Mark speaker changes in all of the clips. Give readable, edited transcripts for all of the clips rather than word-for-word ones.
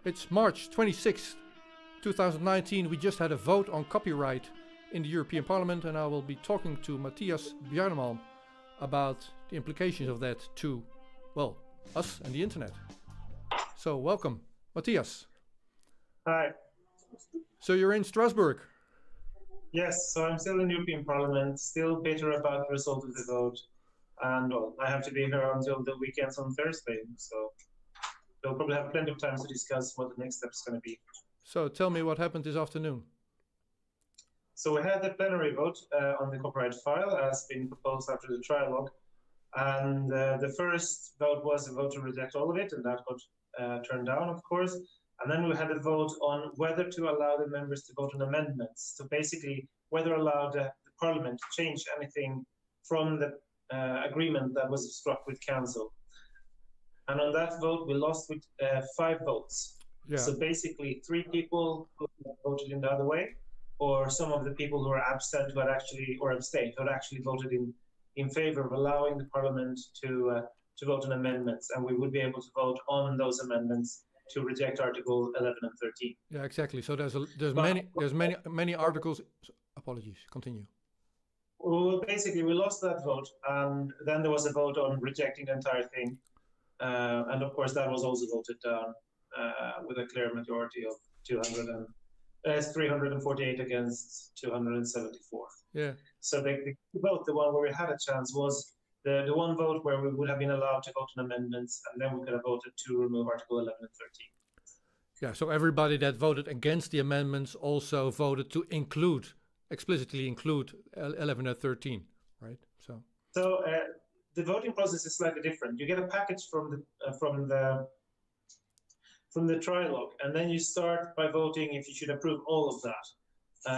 Speaker 1: It's March 26th, 2019. We just had a vote on copyright in the European Parliament, and I will be talking to Mattias Bjärnemalm about the implications of that to, well, us and the internet. So welcome, Mattias.
Speaker 2: Hi.
Speaker 1: So you're in Strasbourg.
Speaker 2: Yes, so I'm still in the European Parliament, still bitter about the result of the vote. And well, I have to be here until the weekends on Thursday, so we'll probably have plenty of time to discuss what the next step is going to be.
Speaker 1: So tell me what happened this afternoon.
Speaker 2: So we had the plenary vote on the copyright file as been proposed after the trialogue. And the first vote was a vote to reject all of it, and that got turned down, of course. And then we had a vote on whether to allow the members to vote on amendments. So basically, whether allow the Parliament to change anything from the agreement that was struck with Council. And on that vote, we lost with 5 votes.
Speaker 1: Yeah.
Speaker 2: So basically, 3 people who voted in the other way, or some of the people who were absent who had actually, or abstained, who had actually voted in favor of allowing the Parliament to vote on amendments. And we would be able to vote on those amendments to reject Article 11 and 13.
Speaker 1: Yeah, exactly. So there's many articles. Apologies. Continue.
Speaker 2: Well, basically, we lost that vote, and then there was a vote on rejecting the entire thing, and of course that was also voted down with a clear majority of 348 against 274.
Speaker 1: Yeah.
Speaker 2: So the vote, the one where we had a chance, was the one vote where we would have been allowed to vote on amendments, and then we could have voted to remove Article 11 and 13.
Speaker 1: Yeah, so everybody that voted against the amendments also voted to explicitly include 11 and 13, right? So
Speaker 2: the voting process is slightly different. You get a package from the trialogue, and then you start by voting if you should approve all of that.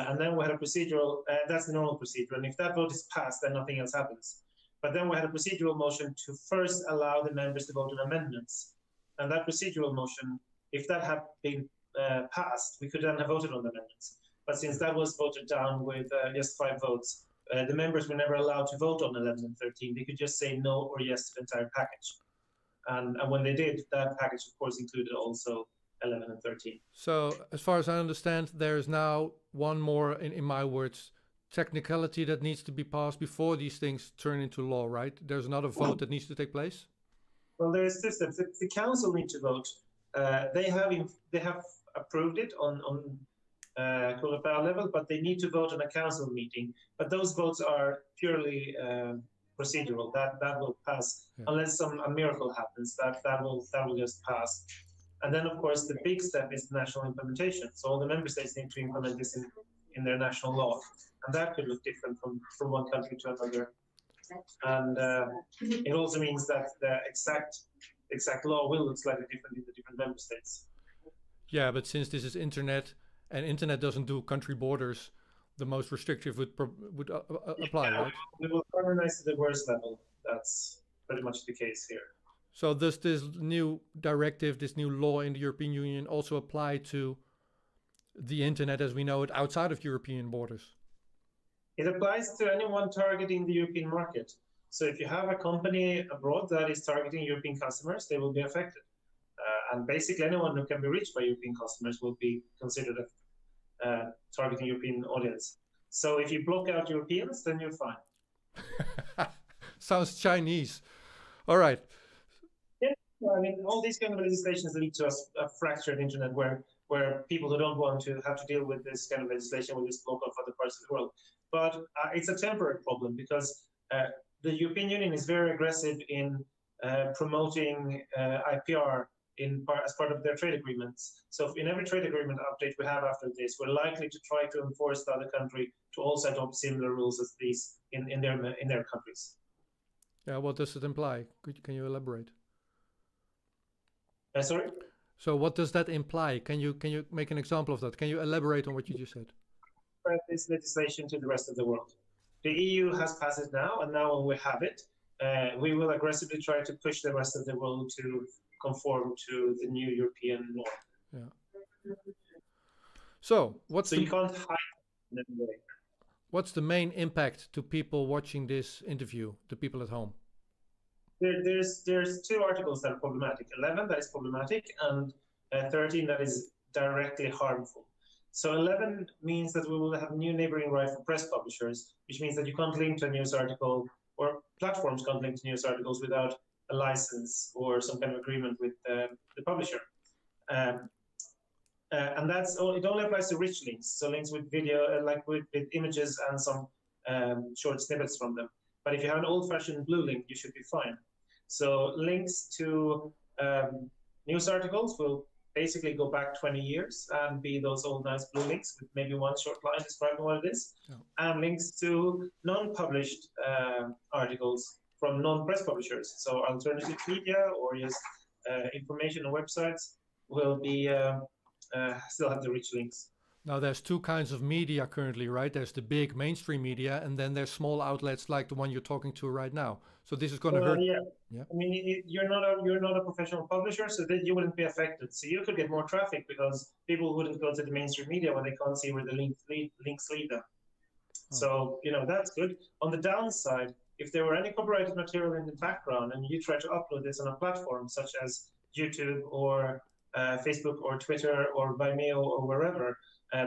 Speaker 2: And then we had a procedural, that's the normal procedure, and if that vote is passed, then nothing else happens. But then we had a procedural motion to first allow the members to vote on amendments. And that procedural motion, if that had been passed, we could then have voted on the amendments. But since that was voted down with just 5 votes, the members were never allowed to vote on 11 and 13. They could just say no or yes to the entire package. And when they did, that package, of course, included also 11 and 13.
Speaker 1: So as far as I understand, there is now one more, in my words, technicality that needs to be passed before these things turn into law, right? There's another vote that needs to take place?
Speaker 2: Well, there's two steps. The council need to vote. They have approved it on Coreper level, but they need to vote on a council meeting. But those votes are purely procedural. That will pass, yeah. Unless a miracle happens. That will just pass. And then, of course, the big step is the national implementation. So all the member states need to implement this in their national law. And that could look different from one country to another. And it also means that the exact law will look slightly different in the different member states.
Speaker 1: Yeah, but since this is internet, and internet doesn't do country borders, the most restrictive would apply,
Speaker 2: yeah,
Speaker 1: right?
Speaker 2: We will harmonize to the worst level. That's pretty much the case here.
Speaker 1: So does this new directive, this new law in the European Union also apply to the internet as we know it outside of European borders?
Speaker 2: It applies to anyone targeting the European market. So if you have a company abroad that is targeting European customers, they will be affected. And basically anyone who can be reached by European customers will be considered a targeting European audience. So if you block out Europeans, then you're fine.
Speaker 1: Sounds Chinese. All right.
Speaker 2: Yeah, I mean, all these kind of legislations lead to a fractured internet where people who don't want to have to deal with this kind of legislation will just block off other parts of the world. But it's a temporary problem because the European Union is very aggressive in promoting IPR as part of their trade agreements. So in every trade agreement update we have after this, we're likely to try to enforce the other country to also adopt similar rules as these in their countries.
Speaker 1: Yeah, what does it imply? Can you elaborate?
Speaker 2: Sorry?
Speaker 1: So what does that imply? Can you make an example of that? Can you elaborate on what you just said?
Speaker 2: This legislation to the rest of the world. The EU has passed it now, and now when we have it, we will aggressively try to push the rest of the world to conform to the new European law.
Speaker 1: Yeah. So
Speaker 2: you can't hide in any way.
Speaker 1: What's the main impact to people watching this interview, the people at home?
Speaker 2: There's 2 articles that are problematic. 11 that is problematic, and 13 that is directly harmful. So 11 means that we will have new neighboring right for press publishers, which means that you can't link to a news article, or platforms can't link to news articles without a license or some kind of agreement with the publisher. And it only applies to rich links, so links with video, like with images and some short snippets from them. But if you have an old-fashioned blue link, you should be fine. So links to news articles will basically go back 20 years and be those old nice blue links with maybe one short line describing what it is. Oh. And links to non-published articles from non-press publishers. So alternative media or just information on websites will be still have the rich links.
Speaker 1: Now there's two kinds of media currently, right? There's the big mainstream media, and then there's small outlets like the one you're talking to right now. So this is going to hurt.
Speaker 2: Yeah. I mean, you're not a professional publisher, so that you wouldn't be affected. So you could get more traffic because people wouldn't go to the mainstream media when they can't see where the links lead them. Oh. So that's good. On the downside, if there were any copyrighted material in the background and you try to upload this on a platform such as YouTube or Facebook or Twitter or Vimeo or wherever,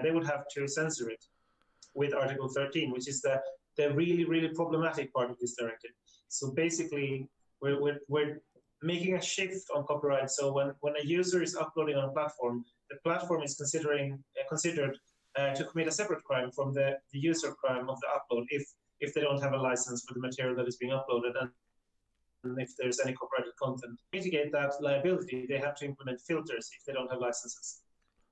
Speaker 2: they would have to censor it with Article 13, which is the really, really problematic part of this directive. So basically, we're making a shift on copyright. So when a user is uploading on a platform, the platform is considered to commit a separate crime from the user crime of the upload if they don't have a license for the material that is being uploaded. And if there's any copyrighted content. To mitigate that liability, they have to implement filters if they don't have licenses.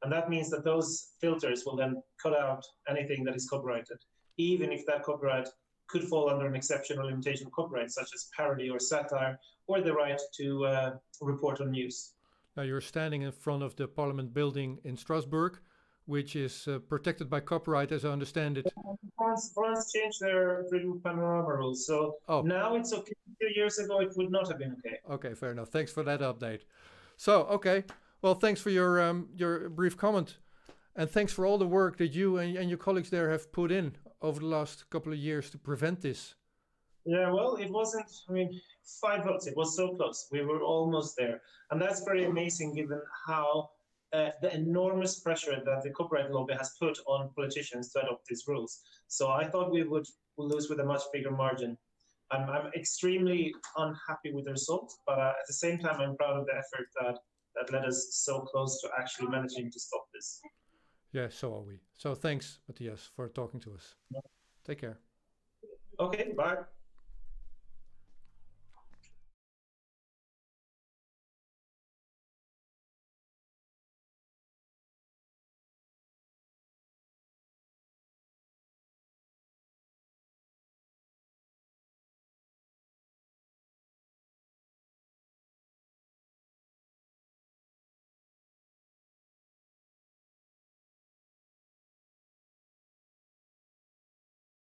Speaker 2: And that means that those filters will then cut out anything that is copyrighted, even if that copyright could fall under an exception or limitation of copyright, such as parody or satire, or the right to report on news.
Speaker 1: Now you're standing in front of the Parliament building in Strasbourg, which is protected by copyright, as I understand it.
Speaker 2: France changed their freedom panorama rules, so now it's okay. A few years ago, it would not have been okay.
Speaker 1: Okay, fair enough. Thanks for that update. So, okay, well, thanks for your brief comment, and thanks for all the work that you and your colleagues there have put in over the last couple of years to prevent this.
Speaker 2: Yeah, well, it wasn't. I mean, 5 votes. It was so close. We were almost there, and that's very amazing given how. The enormous pressure that the copyright lobby has put on politicians to adopt these rules. So I thought we would lose with a much bigger margin. I'm extremely unhappy with the result, but at the same time, I'm proud of the effort that led us so close to actually managing to stop this.
Speaker 1: Yeah, so are we. So thanks, Mattias, for talking to us. Yeah. Take care.
Speaker 2: Okay, bye.